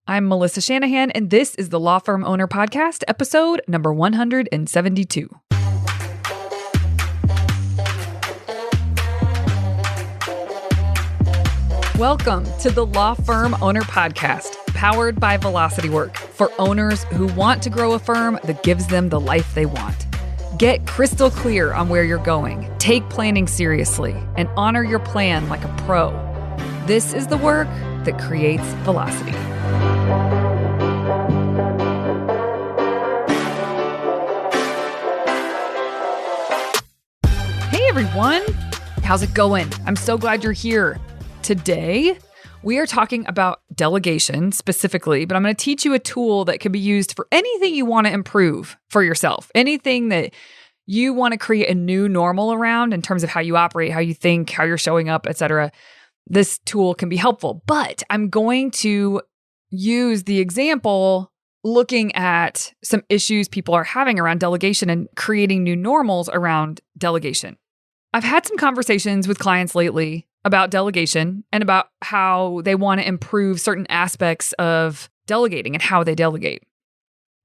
I'm Melissa Shanahan, and this is the Law Firm Owner Podcast, episode number 172. Welcome to the Law Firm Owner Podcast, powered by Velocity Work, for owners who want to grow a firm that gives them the life they want. Get crystal clear on where you're going, take planning seriously, and honor your plan like a pro. This is the work that creates velocity. Hey everyone, how's it going? I'm so glad you're here. Today, we are talking about delegation specifically, but I'm going to teach you a tool that can be used for anything you want to improve for yourself, anything that you want to create a new normal around in terms of how you operate, how you think, how you're showing up, etc. This tool can be helpful, but I'm going to use the example looking at some issues people are having around delegation and creating new normals around delegation. I've had some conversations with clients lately about delegation and about how they want to improve certain aspects of delegating and how they delegate.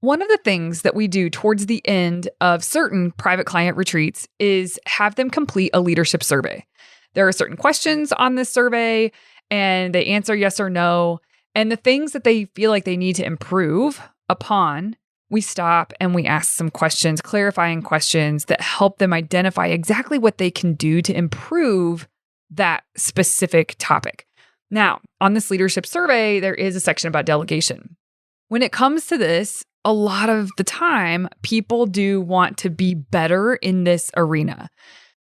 One of the things that we do towards the end of certain private client retreats is have them complete a leadership survey. There are certain questions on this survey, and they answer yes or no. And the things that they feel like they need to improve upon, we stop and we ask some questions, clarifying questions that help them identify exactly what they can do to improve that specific topic. Now, on this leadership survey, there is a section about delegation. When it comes to this, a lot of the time, people do want to be better in this arena.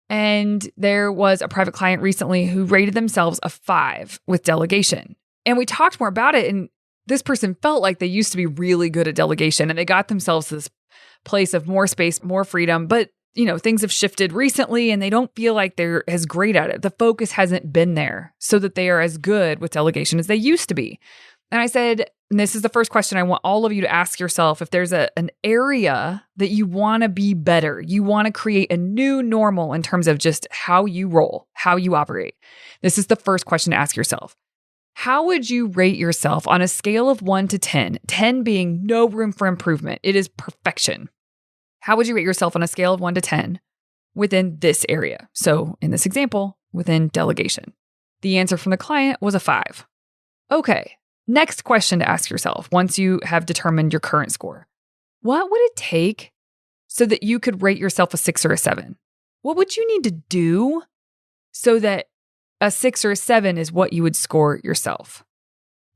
And there was a private client recently who rated themselves a 5 with delegation. And we talked more about it. And this person felt like they used to be really good at delegation and they got themselves to this place of more space, more freedom. But, things have shifted recently and they don't feel like they're as great at it. The focus hasn't been there so that they are as good with delegation as they used to be. And I said, and this is the first question I want all of you to ask yourself, if there's an area that you want to be better, you want to create a new normal in terms of just how you roll, how you operate. This is the first question to ask yourself. How would you rate yourself on a scale of 1 to 10, 10 being no room for improvement? It is perfection. How would you rate yourself on a scale of 1 to 10 within this area? So in this example, within delegation. The answer from the client was a 5. Okay. Next question to ask yourself once you have determined your current score. What would it take so that you could rate yourself a 6 or a 7? What would you need to do so that a 6 or a 7 is what you would score yourself?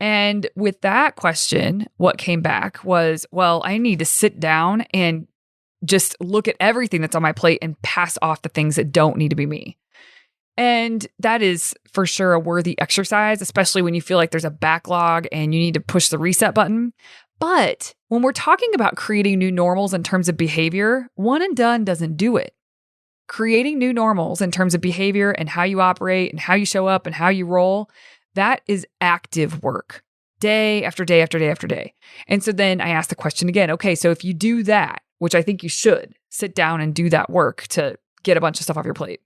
And with that question, what came back was, well, I need to sit down and just look at everything that's on my plate and pass off the things that don't need to be me. And that is for sure a worthy exercise, especially when you feel like there's a backlog and you need to push the reset button. But when we're talking about creating new normals in terms of behavior, one and done doesn't do it. Creating new normals in terms of behavior and how you operate and how you show up and how you roll, that is active work, day after day after day after day. And so then I asked the question again, okay, so if you do that, which I think you should, sit down and do that work to get a bunch of stuff off your plate.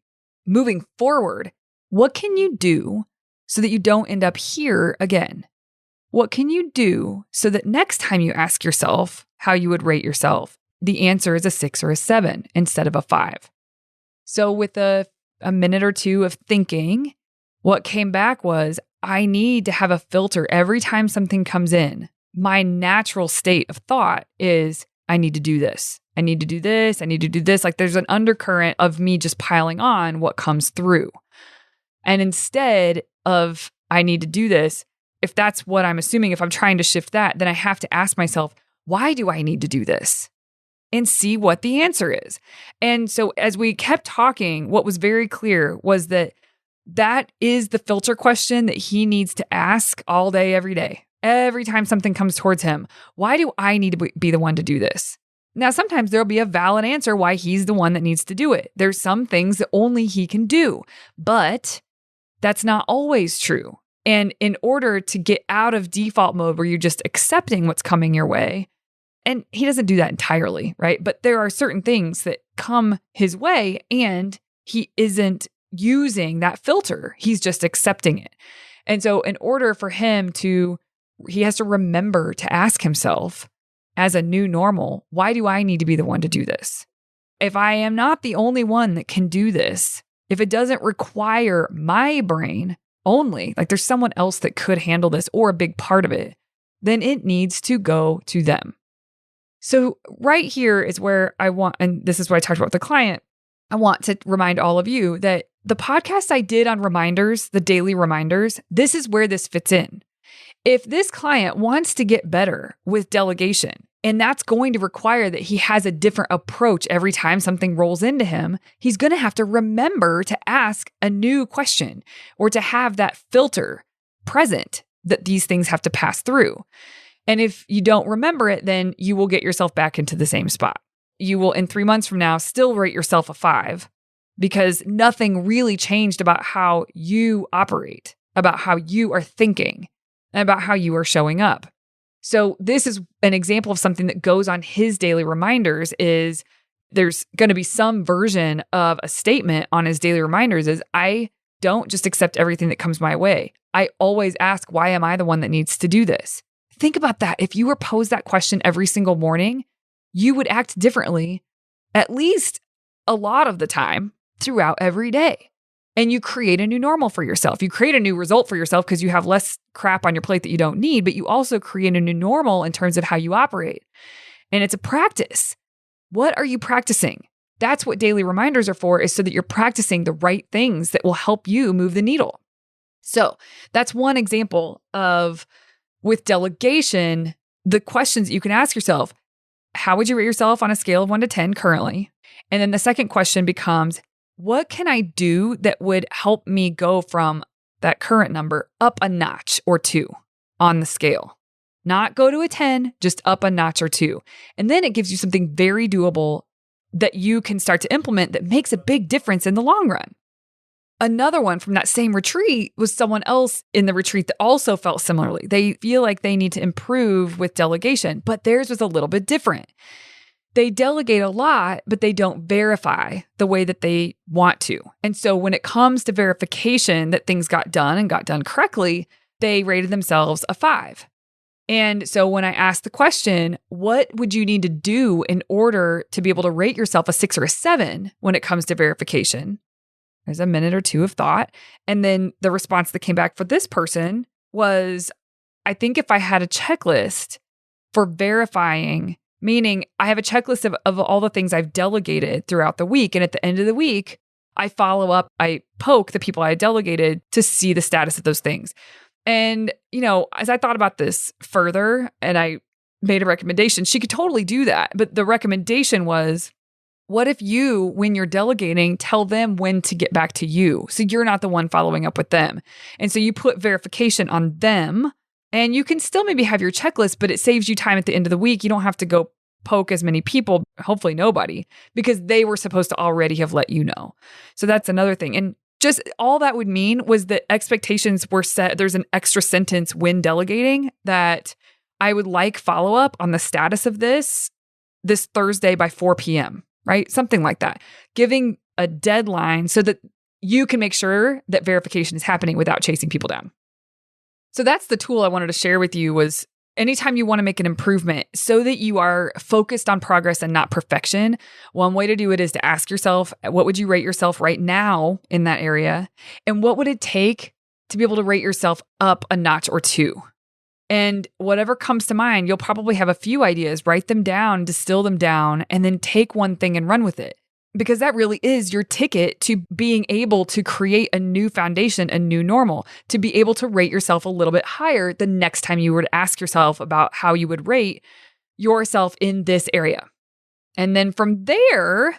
Moving forward, what can you do so that you don't end up here again? What can you do so that next time you ask yourself how you would rate yourself, the answer is a 6 or a 7 instead of a 5? So with a minute or two of thinking, what came back was, I need to have a filter every time something comes in. My natural state of thought is, I need to do this. I need to do this. I need to do this. Like there's an undercurrent of me just piling on what comes through. And instead of I need to do this, if that's what I'm assuming, if I'm trying to shift that, then I have to ask myself, why do I need to do this? And see what the answer is. And so as we kept talking, what was very clear was that that is the filter question that he needs to ask all day, every day. Every time something comes towards him, why do I need to be the one to do this? Now, sometimes there'll be a valid answer why he's the one that needs to do it. There's some things that only he can do, but that's not always true. And in order to get out of default mode where you're just accepting what's coming your way, and he doesn't do that entirely, right? But there are certain things that come his way and he isn't using that filter. He's just accepting it. And so in order for him to he has to remember to ask himself as a new normal, why do I need to be the one to do this? If I am not the only one that can do this, if it doesn't require my brain only, like there's someone else that could handle this or a big part of it, then it needs to go to them. So right here is where I want, and this is what I talked about with the client, I want to remind all of you that the podcast I did on reminders, the daily reminders, this is where this fits in. If this client wants to get better with delegation, and that's going to require that he has a different approach every time something rolls into him, he's going to have to remember to ask a new question or to have that filter present that these things have to pass through. And if you don't remember it, then you will get yourself back into the same spot. You will, in 3 months from now, still rate yourself a 5 because nothing really changed about how you operate, about how you are thinking, and about how you are showing up. So this is an example of something that goes on his daily reminders is there's going to be some version of a statement on his daily reminders is I don't just accept everything that comes my way. I always ask, why am I the one that needs to do this? Think about that. If you were posed that question every single morning, you would act differently, at least a lot of the time throughout every day. And you create a new normal for yourself. You create a new result for yourself because you have less crap on your plate that you don't need, but you also create a new normal in terms of how you operate. And it's a practice. What are you practicing? That's what daily reminders are for, is so that you're practicing the right things that will help you move the needle. So that's one example of, with delegation, the questions that you can ask yourself. How would you rate yourself on a scale of 1 to 10 currently? And then the second question becomes, what can I do that would help me go from that current number up a notch or 2 on the scale? Not go to a 10, just up a notch or 2. And then it gives you something very doable that you can start to implement that makes a big difference in the long run. Another one from that same retreat was someone else in the retreat that also felt similarly. They feel like they need to improve with delegation, but theirs was a little bit different. They delegate a lot, but they don't verify the way that they want to. And so when it comes to verification that things got done and got done correctly, they rated themselves a 5. And so when I asked the question, what would you need to do in order to be able to rate yourself a 6 or a 7 when it comes to verification? There's a minute or two of thought. And then the response that came back for this person was, I think if I had a checklist for verifying, meaning I have a checklist of all the things I've delegated throughout the week. And at the end of the week, I follow up, I poke the people I delegated to see the status of those things. And, as I thought about this further and I made a recommendation, she could totally do that. But the recommendation was, what if you, when you're delegating, tell them when to get back to you? So you're not the one following up with them. And so you put verification on them. And you can still maybe have your checklist, but it saves you time at the end of the week. You don't have to go poke as many people, hopefully nobody, because they were supposed to already have let you know. So that's another thing. And just all that would mean was that expectations were set. There's an extra sentence when delegating that I would like follow-up on the status of this Thursday by 4 p.m., right? Something like that. Giving a deadline so that you can make sure that verification is happening without chasing people down. So that's the tool I wanted to share with you was anytime you want to make an improvement so that you are focused on progress and not perfection, one way to do it is to ask yourself, what would you rate yourself right now in that area? And what would it take to be able to rate yourself up a notch or 2? And whatever comes to mind, you'll probably have a few ideas, write them down, distill them down, and then take one thing and run with it. Because that really is your ticket to being able to create a new foundation, a new normal, to be able to rate yourself a little bit higher the next time you were to ask yourself about how you would rate yourself in this area. And then from there,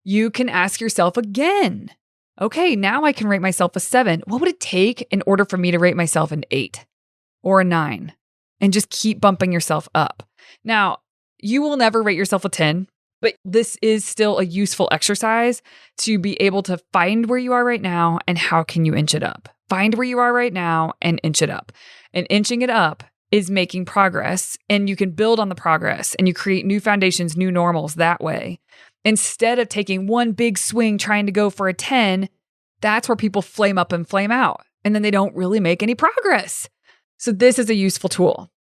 you can ask yourself again, okay, now I can rate myself a 7. What would it take in order for me to rate myself an 8 or a 9? And just keep bumping yourself up. Now, you will never rate yourself a 10. But this is still a useful exercise to be able to find where you are right now and how can you inch it up. Find where you are right now and inch it up. And inching it up is making progress, and you can build on the progress and you create new foundations, new normals that way. Instead of taking one big swing trying to go for a 10, that's where people flame up and flame out. And then they don't really make any progress. So this is a useful tool.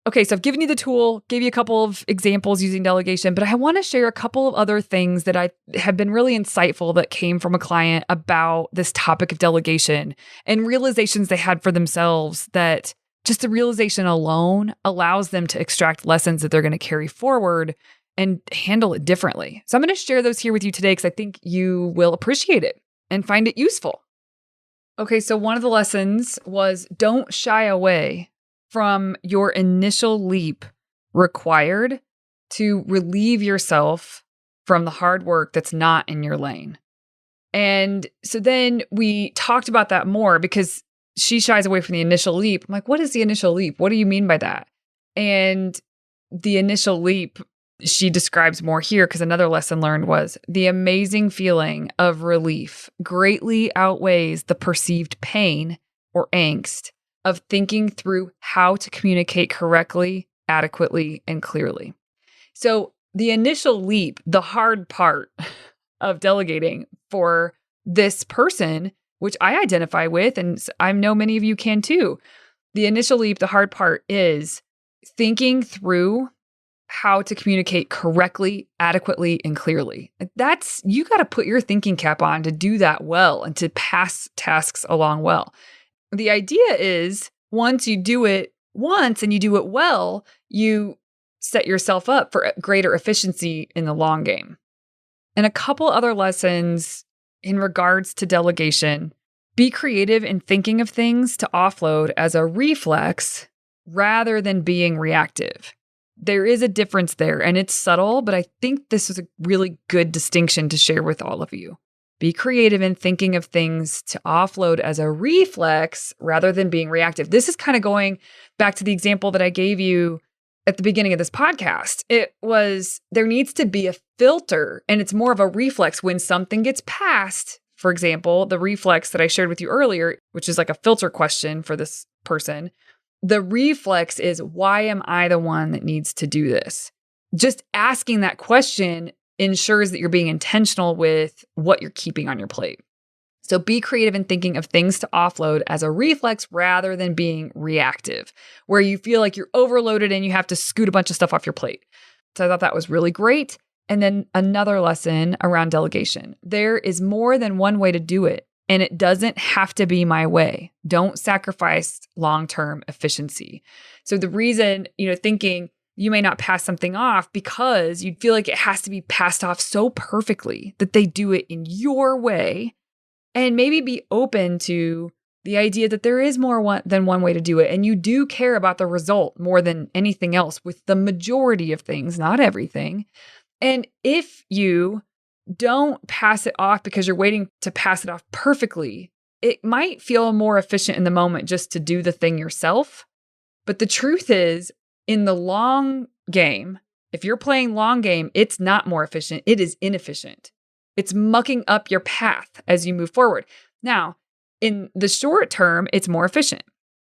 Okay, so I've given you the tool, gave you a couple of examples using delegation, but I want to share a couple of other things that I have been really insightful that came from a client about this topic of delegation and realizations they had for themselves that just the realization alone allows them to extract lessons that they're going to carry forward and handle it differently. So I'm going to share those here with you today because I think you will appreciate it and find it useful. Okay, so one of the lessons was don't shy away from your initial leap required to relieve yourself from the hard work that's not in your lane. And so then we talked about that more because she shies away from the initial leap. I'm like, what is the initial leap? What do you mean by that? And the initial leap, she describes more here because another lesson learned was the amazing feeling of relief greatly outweighs the perceived pain or angst of thinking through how to communicate correctly, adequately, and clearly. So the initial leap, the hard part of delegating for this person, which I identify with, and I know many of you can too, the initial leap, the hard part is thinking through how to communicate correctly, adequately, and clearly. You got to put your thinking cap on to do that well and to pass tasks along well. The idea is once you do it once and you do it well, you set yourself up for greater efficiency in the long game. And a couple other lessons in regards to delegation: be creative in thinking of things to offload as a reflex rather than being reactive. There is a difference there and it's subtle, but I think this is a really good distinction to share with all of you. Be creative in thinking of things to offload as a reflex rather than being reactive. This is kind of going back to the example that I gave you at the beginning of this podcast. It was there needs to be a filter, and it's more of a reflex when something gets passed. For example, the reflex that I shared with you earlier, which is like a filter question for this person. The reflex is, why am I the one that needs to do this? Just asking that question ensures that you're being intentional with what you're keeping on your plate. So be creative in thinking of things to offload as a reflex rather than being reactive, where you feel like you're overloaded and you have to scoot a bunch of stuff off your plate. So I thought that was really great. And then another lesson around delegation. There is more than one way to do it, and it doesn't have to be my way. Don't sacrifice long-term efficiency. So the reason, thinking you may not pass something off because you'd feel like it has to be passed off so perfectly that they do it in your way, and maybe be open to the idea that there is more than one way to do it. And you do care about the result more than anything else with the majority of things, not everything. And if you don't pass it off because you're waiting to pass it off perfectly, it might feel more efficient in the moment just to do the thing yourself. But the truth is, in the long game, if you're playing long game, it's not more efficient. It is inefficient. It's mucking up your path as you move forward. Now, in the short term, it's more efficient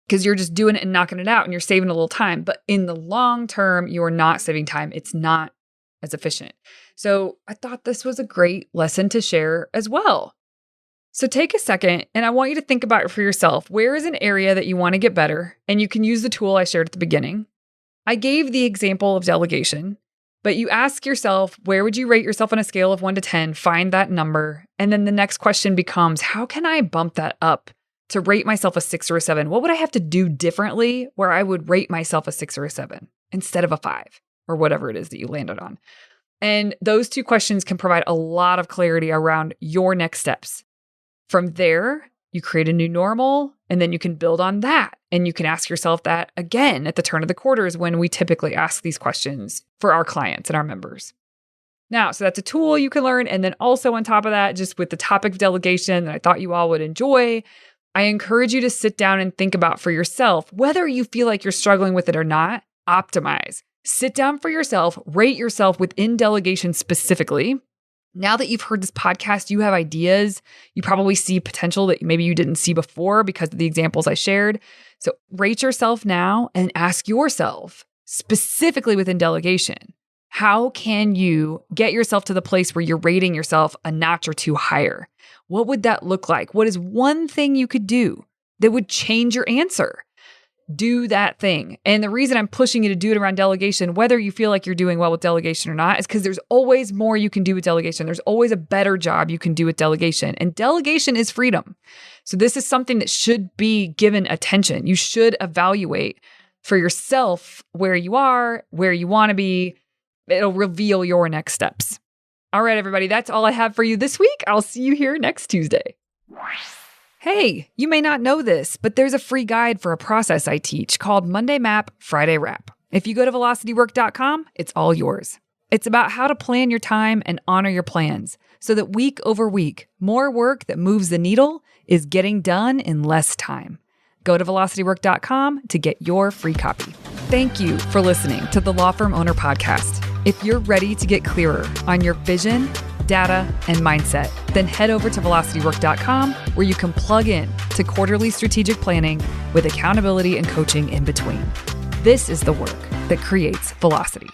because you're just doing it and knocking it out and you're saving a little time. But in the long term, you're not saving time. It's not as efficient. So I thought this was a great lesson to share as well. So take a second and I want you to think about it for yourself. Where is an area that you want to get better? And you can use the tool I shared at the beginning. I gave the example of delegation, but you ask yourself, where would you rate yourself on a scale of 1 to 10? Find that number. And then the next question becomes, how can I bump that up to rate myself a 6 or a 7? What would I have to do differently where I would rate myself a 6 or a 7 instead of a 5 or whatever it is that you landed on? And those two questions can provide a lot of clarity around your next steps. From there, you create a new normal, and then you can build on that. And you can ask yourself that again at the turn of the quarters when we typically ask these questions for our clients and our members. Now, so that's a tool you can learn. And then also on top of that, just with the topic of delegation that I thought you all would enjoy, I encourage you to sit down and think about for yourself, whether you feel like you're struggling with it or not, optimize. Sit down for yourself, rate yourself within delegation specifically. Now that you've heard this podcast, you have ideas. You probably see potential that maybe you didn't see before because of the examples I shared. So rate yourself now and ask yourself, specifically within delegation, how can you get yourself to the place where you're rating yourself a notch or two higher? What would that look like? What is one thing you could do that would change your answer? do that thing. And the reason I'm pushing you to do it around delegation, whether you feel like you're doing well with delegation or not, is because there's always more you can do with delegation. There's always a better job you can do with delegation. And delegation is freedom. So this is something that should be given attention. You should evaluate for yourself where you are, where you want to be. It'll reveal your next steps. All right, everybody, that's all I have for you this week. I'll see you here next Tuesday. Hey, you may not know this, but there's a free guide for a process I teach called Monday Map, Friday Wrap. If you go to velocitywork.com, it's all yours. It's about how to plan your time and honor your plans so that week over week, more work that moves the needle is getting done in less time. Go to velocitywork.com to get your free copy. Thank you for listening to the Law Firm Owner Podcast. If you're ready to get clearer on your vision, data, and mindset, then head over to velocitywork.com where you can plug in to quarterly strategic planning with accountability and coaching in between. This is the work that creates velocity.